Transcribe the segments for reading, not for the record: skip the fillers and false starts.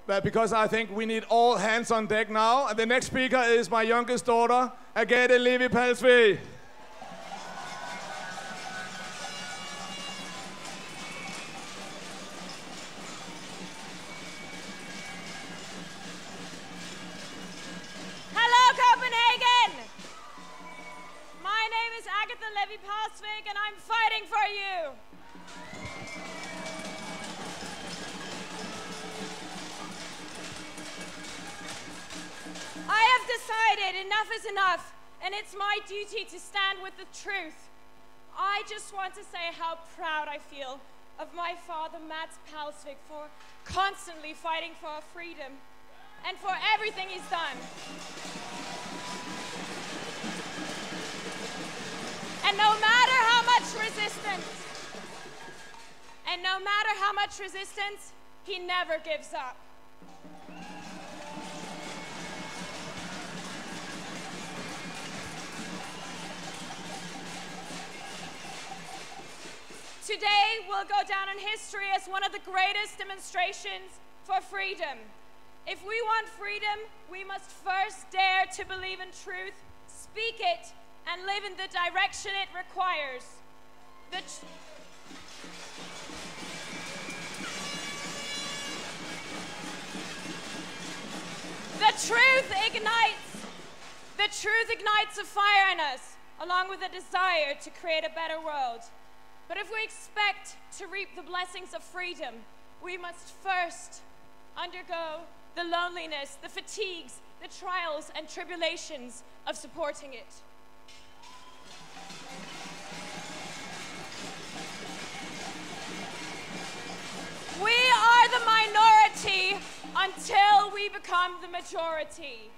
but because I think we need all hands on deck now. And the next speaker is my youngest daughter, Agathe Levi Palsvig. Hello, Copenhagen! My name is Agathe Levi Palsvig, and I'm fighting for you. I have decided enough is enough, and it's my duty to stand with the truth. I just want to say how proud I feel of my father, Mats Palsvig, for constantly fighting for our freedom and for everything he's done. And no matter how much resistance, he never gives up. Today will go down in history as one of the greatest demonstrations for freedom. If we want freedom, we must first dare to believe in truth, speak it, and live in the direction it requires. The truth ignites a fire in us, along with a desire to create a better world. But if we expect to reap the blessings of freedom, we must first undergo the loneliness, the fatigues, the trials and tribulations of supporting it. We are the minority until we become the majority.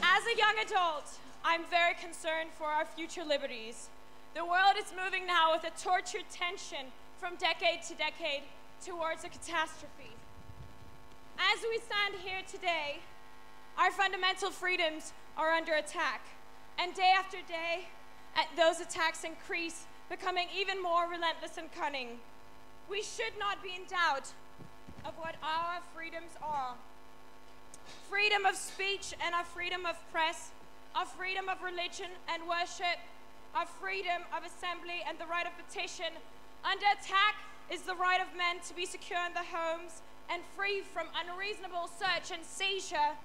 As a young adult, I'm very concerned for our future liberties. The world is moving now with a tortured tension from decade to decade towards a catastrophe. As we stand here today, our fundamental freedoms are under attack. And day after day, those attacks increase, becoming even more relentless and cunning. We should not be in doubt of what our freedoms are. Freedom of speech and our freedom of press, our freedom of religion and worship, our freedom of assembly and the right of petition. Under attack is the right of men to be secure in their homes and free from unreasonable search and seizure.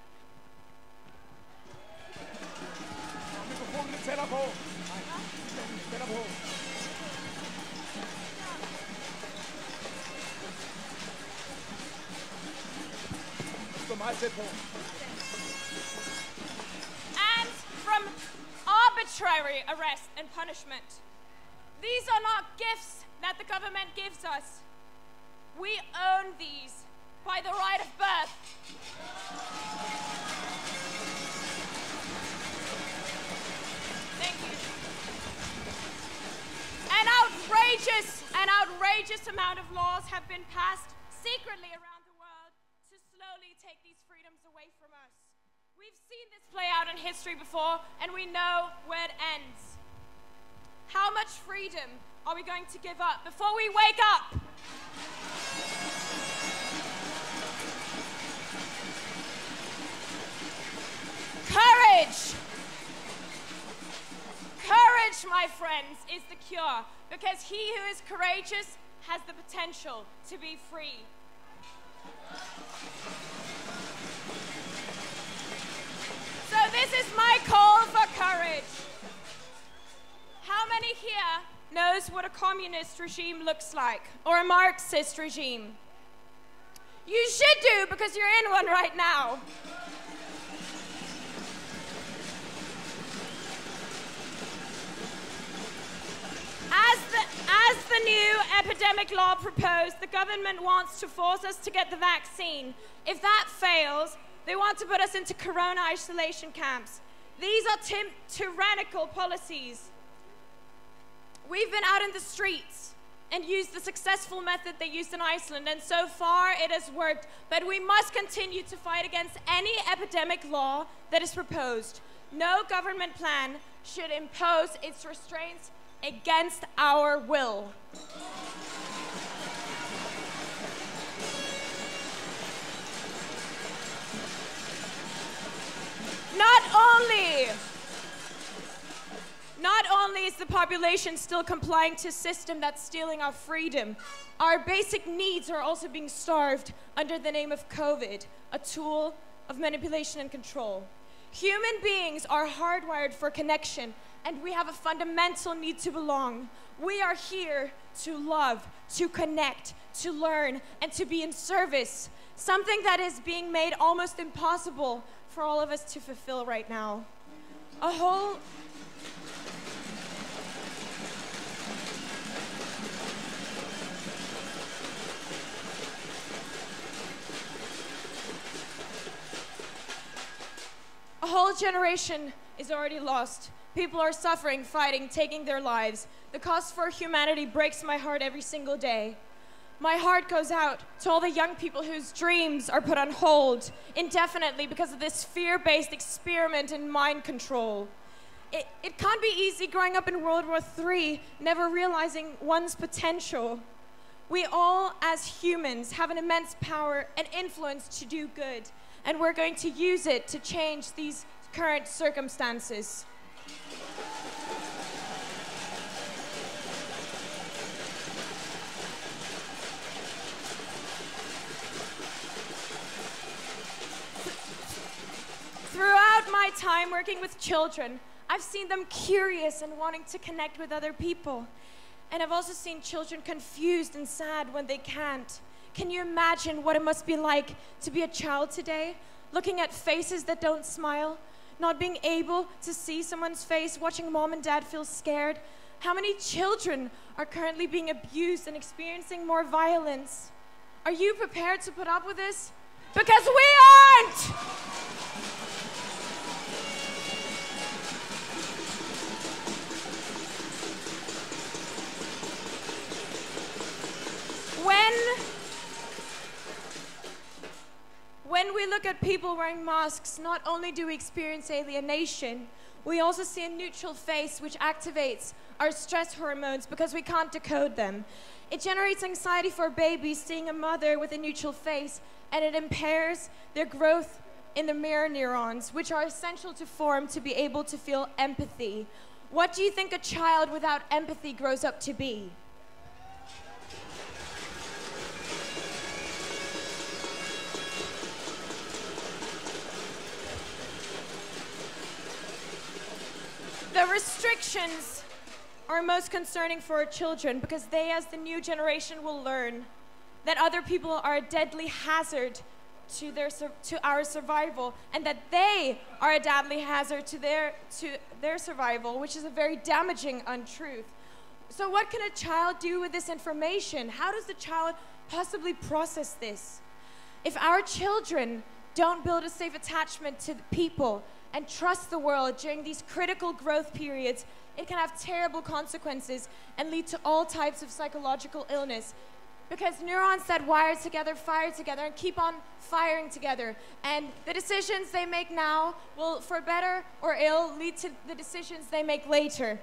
And from arbitrary arrest and punishment. These are not gifts that the government gives us. We own these by the right of birth. Thank you. An outrageous amount of laws have been passed secretly around the world to slowly take these freedoms away from us. We've seen this play out in history before, and we know where it ends. How much freedom are we going to give up before we wake up? Courage! Courage, my friends, is the cure, because he who is courageous has the potential to be free. So this is my call for courage. How many here knows what a communist regime looks like, or a Marxist regime? You should do, because you're in one right now. As the new epidemic law proposed, the government wants to force us to get the vaccine. If that fails, they want to put us into corona isolation camps. These are tyrannical policies. We've been out in the streets and used the successful method they used in Iceland, and so far it has worked. But we must continue to fight against any epidemic law that is proposed. No government plan should impose its restraints against our will. Not only is the population still complying to a system that's stealing our freedom, our basic needs are also being starved under the name of COVID, a tool of manipulation and control. Human beings are hardwired for connection, and we have a fundamental need to belong. We are here to love, to connect, to learn, and to be in service, something that is being made almost impossible for all of us to fulfill right now. A whole generation is already lost. People are suffering, fighting, taking their lives. The cost for humanity breaks my heart every single day. My heart goes out to all the young people whose dreams are put on hold indefinitely because of this fear-based experiment in mind control. It can't be easy growing up in World War III, never realizing one's potential. We all, as humans, have an immense power and influence to do good, and we're going to use it to change these current circumstances. Throughout my time working with children, I've seen them curious and wanting to connect with other people. And I've also seen children confused and sad when they can't. Can you imagine what it must be like to be a child today, looking at faces that don't smile, not being able to see someone's face, watching mom and dad feel scared? How many children are currently being abused and experiencing more violence? Are you prepared to put up with this? Because we aren't! When we look at people wearing masks, not only do we experience alienation, we also see a neutral face which activates our stress hormones because we can't decode them. It generates anxiety for babies seeing a mother with a neutral face, and it impairs their growth in the mirror neurons, which are essential to form to be able to feel empathy. What do you think a child without empathy grows up to be? The restrictions are most concerning for our children because they, as the new generation, will learn that other people are a deadly hazard to our survival, and that they are a deadly hazard to their survival, which is a very damaging untruth. So what can a child do with this information? How does the child possibly process this? If our children don't build a safe attachment to the people and trust the world during these critical growth periods, it can have terrible consequences and lead to all types of psychological illness. Because neurons that wire together fire together and keep on firing together. And the decisions they make now will, for better or ill, lead to the decisions they make later.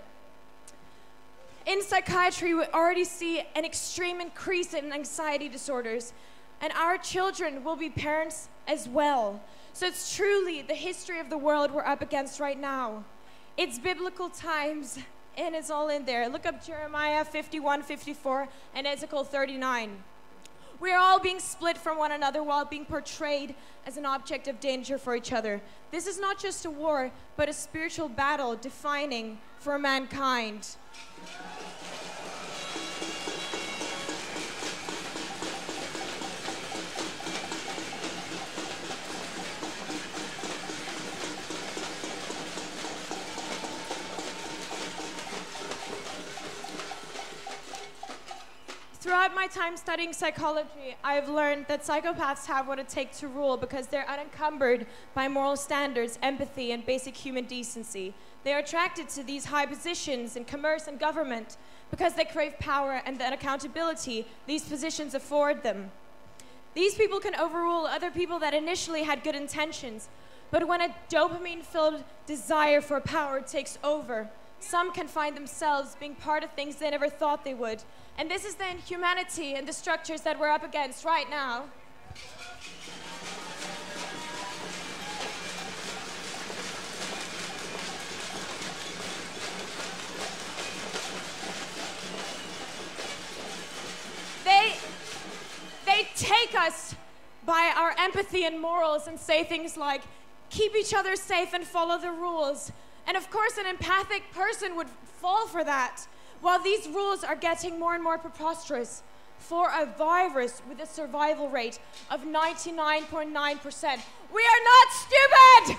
In psychiatry, we already see an extreme increase in anxiety disorders. And our children will be parents as well. So it's truly the history of the world we're up against right now. It's biblical times, and it's all in there. Look up Jeremiah 51:54 and Ezekiel 39. We are all being split from one another while being portrayed as an object of danger for each other. This is not just a war, but a spiritual battle defining for mankind. Throughout my time studying psychology, I've learned that psychopaths have what it takes to rule because they're unencumbered by moral standards, empathy, and basic human decency. They are attracted to these high positions in commerce and government because they crave power and the accountability these positions afford them. These people can overrule other people that initially had good intentions, But when a dopamine-filled desire for power takes over, some can find themselves being part of things they never thought they would. And this is the inhumanity and the structures that we're up against right now. They take us by our empathy and morals and say things like, keep each other safe and follow the rules. And of course, an empathic person would fall for that. While these rules are getting more and more preposterous for a virus with a survival rate of 99.9%. We are not stupid!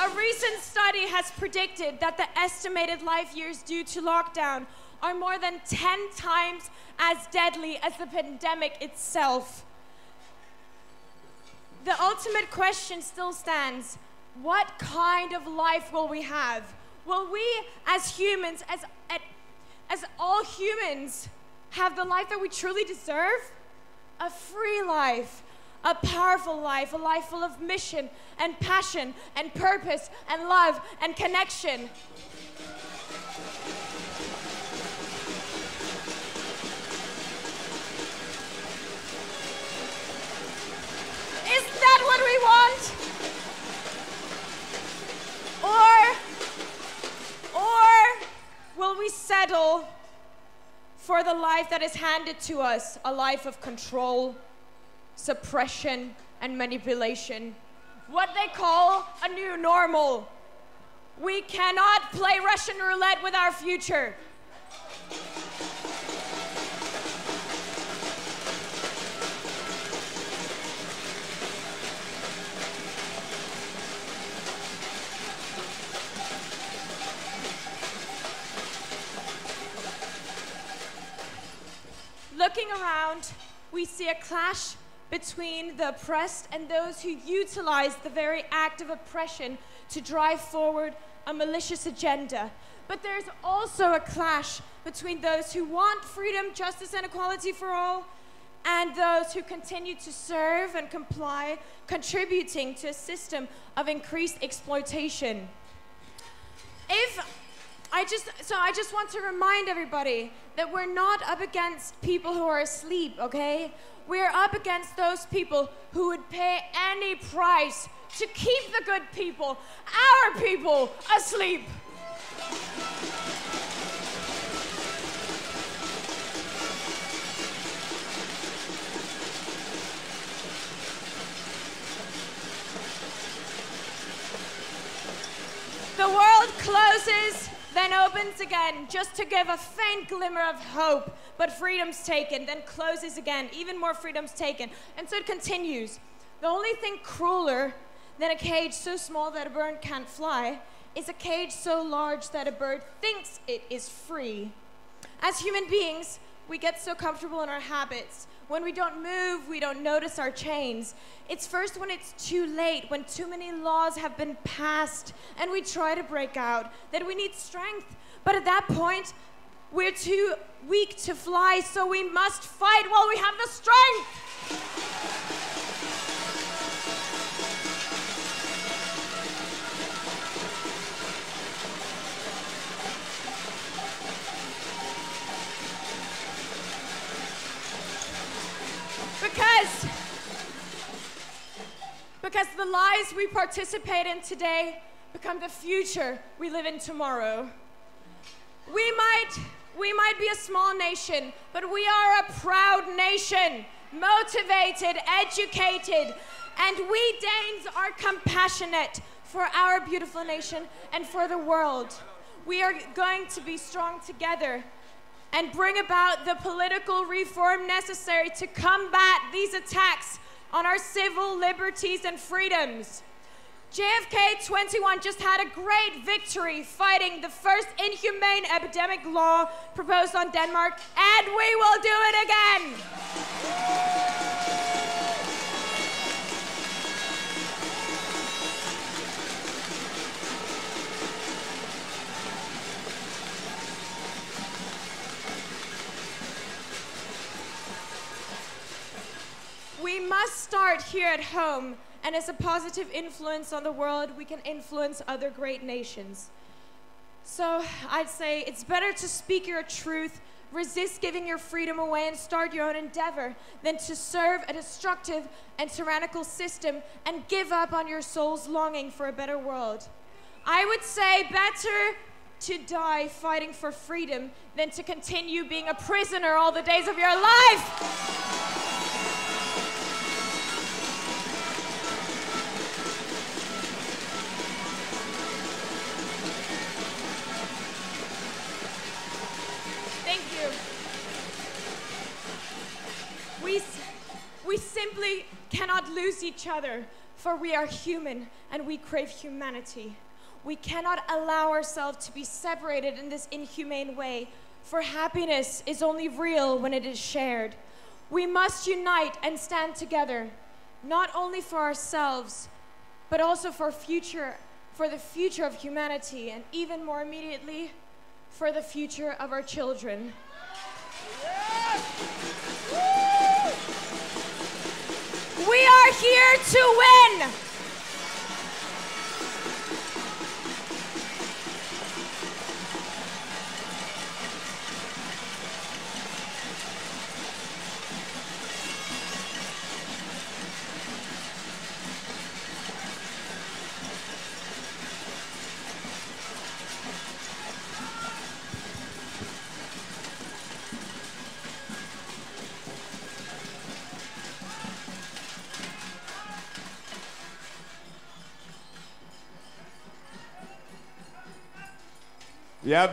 A recent study has predicted that the estimated life years due to lockdown are more than 10 times as deadly as the pandemic itself. The ultimate question still stands: what kind of life will we have? Will we as humans, as all humans, have the life that we truly deserve? A free life. A powerful life, a life full of mission and passion and purpose and love and connection. Isn't that what we want? Or will we settle for the life that is handed to us, a life of control, suppression, and manipulation? What they call a new normal. We cannot play Russian roulette with our future. Looking around, we see a clash between the oppressed and those who utilize the very act of oppression to drive forward a malicious agenda. But there's also a clash between those who want freedom, justice, and equality for all, and those who continue to serve and comply, contributing to a system of increased exploitation. I just want to remind everybody that we're not up against people who are asleep, okay? We're up against those people who would pay any price to keep the good people, our people, asleep. The world closes, then opens again, just to give a faint glimmer of hope. But freedom's taken, then closes again, even more freedom's taken. And so it continues. The only thing crueler than a cage so small that a bird can't fly is a cage so large that a bird thinks it is free. As human beings, we get so comfortable in our habits. When we don't move, we don't notice our chains. It's first when it's too late, when too many laws have been passed and we try to break out, that we need strength. But at that point, we're too weak to fly, so we must fight while we have the strength. Because the lies we participate in today become the future we live in tomorrow. We might be a small nation, but we are a proud nation, motivated, educated, and we Danes are compassionate for our beautiful nation and for the world. We are going to be strong together and bring about the political reform necessary to combat these attacks on our civil liberties and freedoms. JFK 21 just had a great victory fighting the first inhumane epidemic law proposed on Denmark, and we will do it again. must start here at home, and as a positive influence on the world, we can influence other great nations. So I'd say it's better to speak your truth, resist giving your freedom away, and start your own endeavor than to serve a destructive and tyrannical system and give up on your soul's longing for a better world. I would say better to die fighting for freedom than to continue being a prisoner all the days of your life. We simply cannot lose each other, for we are human and we crave humanity. We cannot allow ourselves to be separated in this inhumane way, for happiness is only real when it is shared. We must unite and stand together, not only for ourselves, but also for the future of humanity, and even more immediately, for the future of our children. We are here to win! Ja,